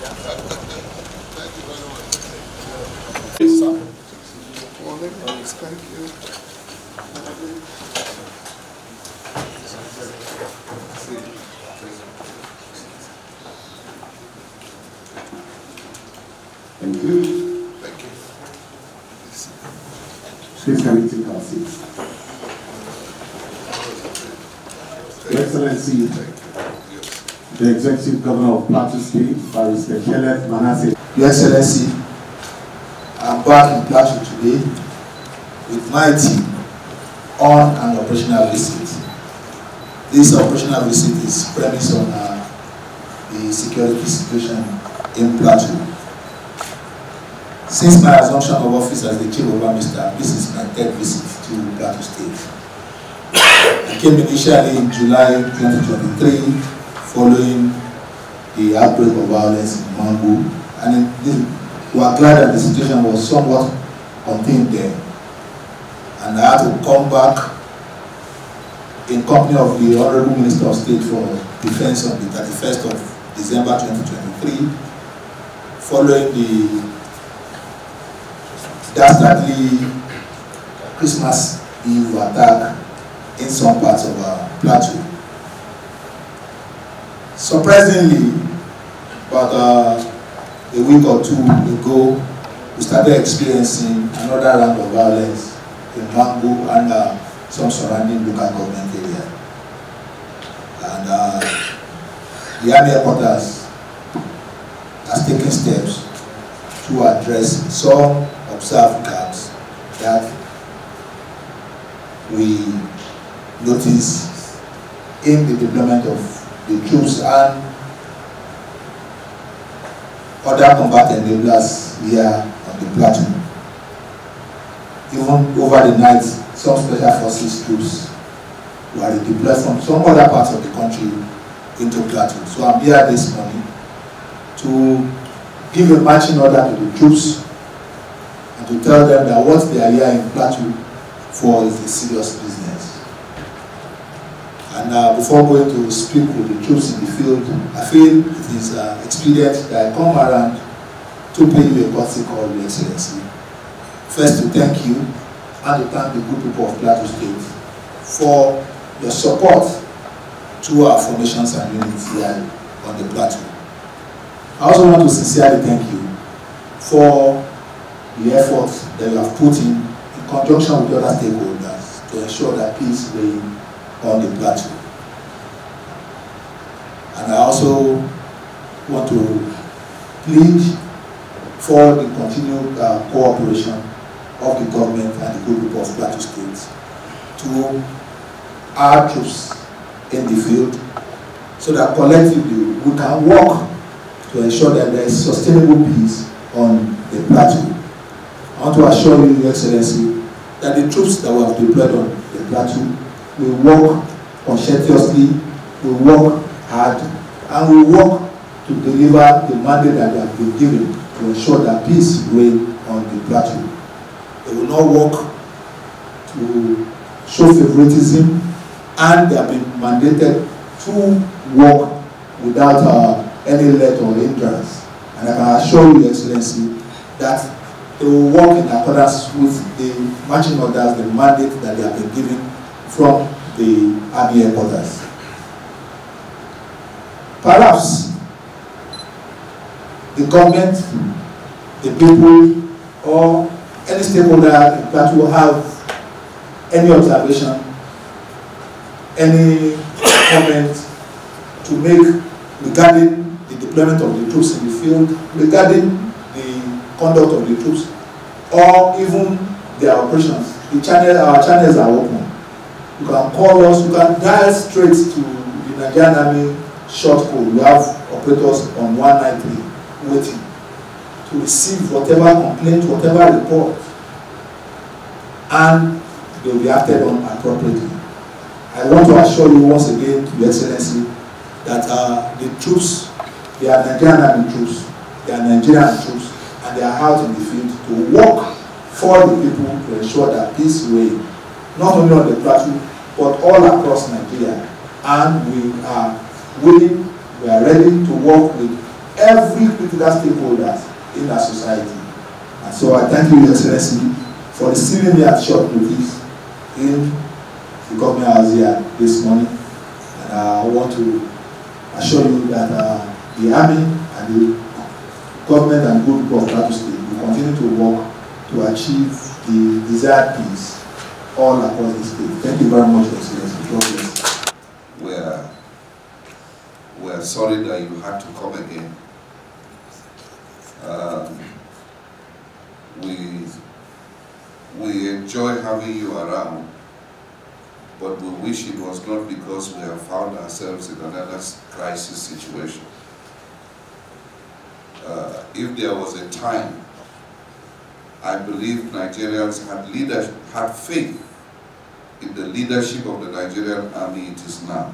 you very much. Yes, sir. Thank you. Thank you. Thank you. Please can we take our seats? Your Excellency, the Executive Governor of Plateau State, Barrister Kenneth Manasseh. Your Excellency, I'm back in Plateau today with my team on an operational visit. This operational visit is premised on the security situation in Plateau. Since my assumption of office as the Chief of Army Staff, this is my third visit to Plateau State. I came initially in July 2023 following the outbreak of violence in MANGU, and we are glad that the situation was somewhat contained there. And I had to come back in company of the Honorable Minister of State for Defense on the 31st of December 2023, following the dastardly Christmas Eve attack in some parts of Plateau. Surprisingly, about a week or two ago, we started experiencing another round of violence in MANGU and some surrounding local government area. And the Army headquarters has taken steps to address some observed gaps that we notice in the deployment of the troops and other combat enablers here on the Plateau. Even over the night, some special forces troops were deployed from some other parts of the country into Plateau. So I'm here this morning to give a marching order to the troops and to tell them that what they are here in Plateau for is a serious business. And before going to speak with the troops in the field, I feel it is expedient that I come around to pay you a courtesy call, Your Excellency. First, to thank you and to thank the good people of Plateau State for your support to our formations and units here on the Plateau. I also want to sincerely thank you for the effort that you have put in conjunction with the other stakeholders to ensure that peace reigns on the Plateau. And I also want to plead for the continued cooperation of the government and the good people of Plateau State to our troops in the field so that collectively we can work to ensure that there is sustainable peace on the Plateau. I want to assure you, Your Excellency, that the troops that we have deployed on the Plateau will work conscientiously, will work hard, and will work to deliver the mandate that they have been given to ensure that peace reigns on the Plateau. They will not work to show favoritism, and they have been mandated to work without any let or hindrance. And I can assure you, Your Excellency, that they will work in accordance with the marching orders, the mandate that they have been given from the Army headquarters. Perhaps the government, the people, or any stakeholder in Plateau will have any observation, any comment to make regarding the deployment of the troops in the field, regarding the conduct of the troops, or even their operations. Our channels are open. You can call us, you can dial straight to the Nigerian Army short code. We have operators on 193 waiting to receive whatever complaint, whatever report, and they will be acted on appropriately. I want to assure you once again, Your Excellency, that the troops, they are Nigerian Army troops, they are Nigerian troops, and they are out in the field to work for the people to ensure that peace reigns, not only on the Plateau, but all across Nigeria. And we are willing, we are ready to work with every critical stakeholders in our society. And so I thank you, Your Excellency, for receiving me at short notice in the government house here this morning. And I want to assure you that the Army and the government and group of Plateau State will continue to work to achieve the desired peace all across the state. Thank you very much, Your Excellency. God bless. We're sorry that you had to come again. We enjoy having you around, but we wish it was not because we have found ourselves in another crisis situation. If there was a time, I believe Nigerians had faith in the leadership of the Nigerian Army, it is now.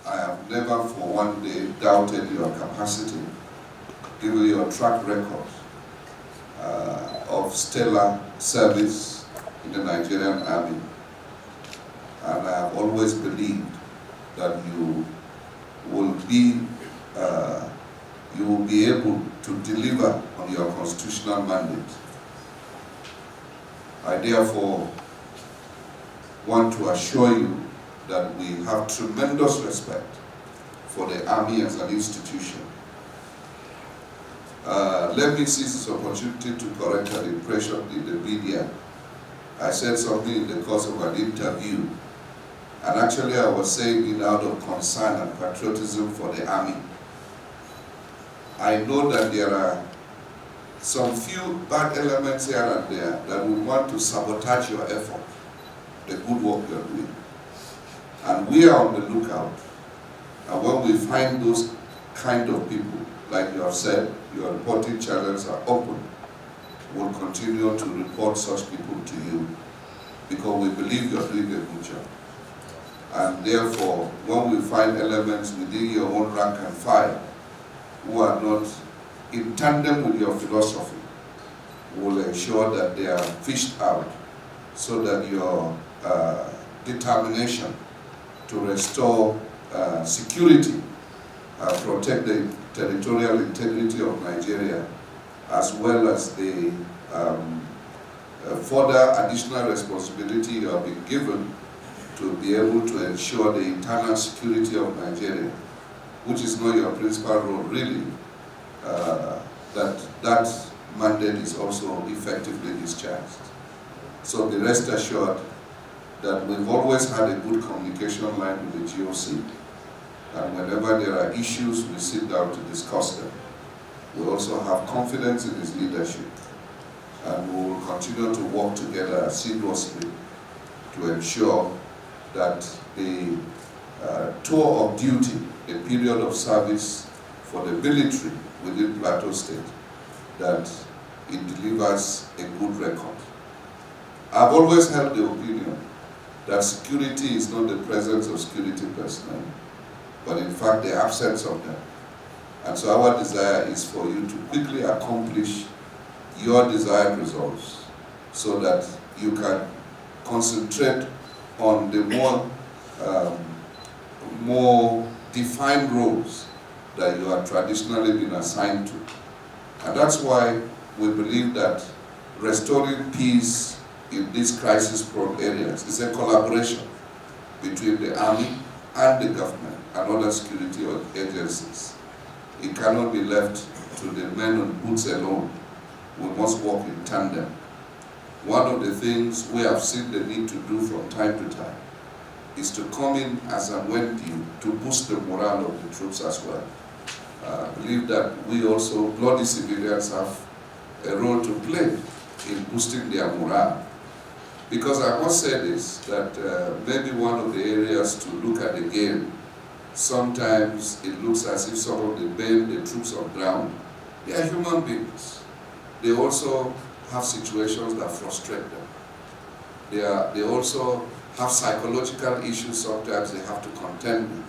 I have never for one day doubted your capacity, given your track record of stellar service in the Nigerian Army. And I have always believed that you will be able to deliver on your constitutional mandate. I therefore want to assure you that we have tremendous respect for the Army as an institution. Let me seize this opportunity to correct an impression in the media. I said something in the course of an interview, and actually I was saying it out of concern and patriotism for the Army. I know that there are some few bad elements here and there that will want to sabotage your effort, the good work you're doing. And we are on the lookout. And when we find those kind of people, like you have said, your reporting channels are open, we'll continue to report such people to you because we believe you're doing a good job. And therefore, when we find elements within your own rank and file who are not in tandem with your philosophy, we'll ensure that they are fished out so that your determination to restore security, protect the territorial integrity of Nigeria, as well as the further additional responsibility you have been given to be able to ensure the internal security of Nigeria, which is not your principal role really, that mandate is also effectively discharged. So be rest assured that we've always had a good communication line with the GOC, and whenever there are issues, we sit down to discuss them. We also have confidence in his leadership, and we will continue to work together seamlessly to ensure that the tour of duty, the period of service for the military within Plateau State, that it delivers a good record. I've always held the opinion that security is not the presence of security personnel, but in fact the absence of them. And so our desire is for you to quickly accomplish your desired results so that you can concentrate on the more defined roles that you have traditionally been assigned to. And that's why we believe that restoring peace in these crisis-prone areas is a collaboration between the Army and the government and other security agencies. It cannot be left to the men on boots alone. We must work in tandem. One of the things we have seen the need to do from time to time is to come in as and when due to boost the morale of the troops as well. I believe that we also, bloody civilians, have a role to play in boosting their morale. Because I must say this, that maybe one of the areas to look at again, sometimes it looks as if some of the men, the troops on ground, they are human beings. They also have situations that frustrate them. They also have psychological issues sometimes they have to contend with.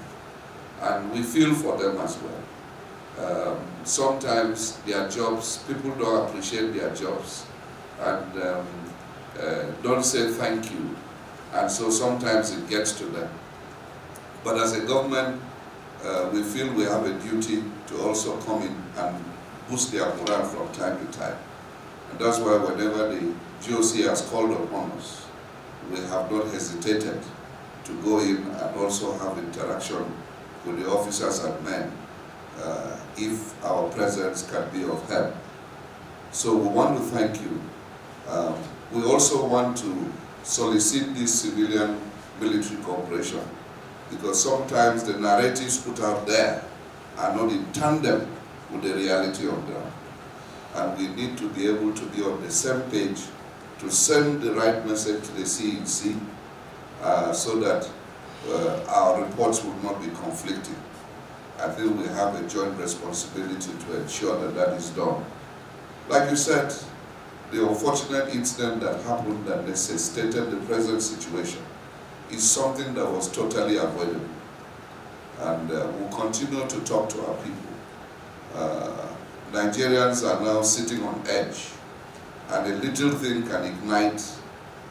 And we feel for them as well. Sometimes their jobs, people don't appreciate their jobs and don't say thank you. And so sometimes it gets to them. But as a government, we feel we have a duty to also come in and boost their morale from time to time. And that's why whenever the GOC has called upon us, we have not hesitated to go in and also have interaction with the officers and men if our presence can be of help. So we want to thank you. We also want to solicit this civilian-military cooperation, because sometimes the narratives put out there are not in tandem with the reality of ground. And we need to be able to be on the same page to send the right message to the CEC so that our reports will not be conflicting. I think we have a joint responsibility to ensure that that is done. Like you said, the unfortunate incident that happened that necessitated the present situation is something that was totally avoidable. And we'll continue to talk to our people. Nigerians are now sitting on edge, and a little thing can ignite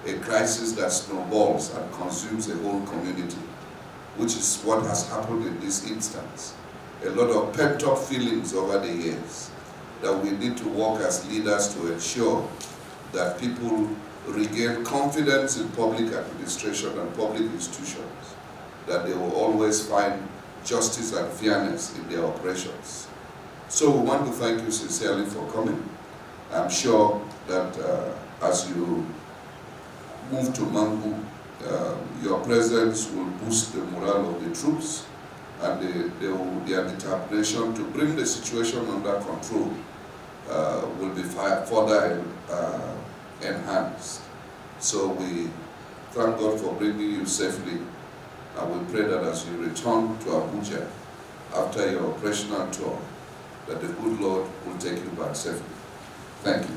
a crisis that snowballs and consumes a whole community, which is what has happened in this instance. A lot of pent-up feelings over the years that we need to work as leaders to ensure that people regain confidence in public administration and public institutions, that they will always find justice and fairness in their operations. So we want to thank you sincerely for coming. I'm sure that as you move to MANGU, your presence will boost the morale of the troops, and their determination to bring the situation under control will be further enhanced. So we thank God for bringing you safely, and we pray that as you return to Abuja after your operational tour, that the good Lord will take you back safely. Thank you.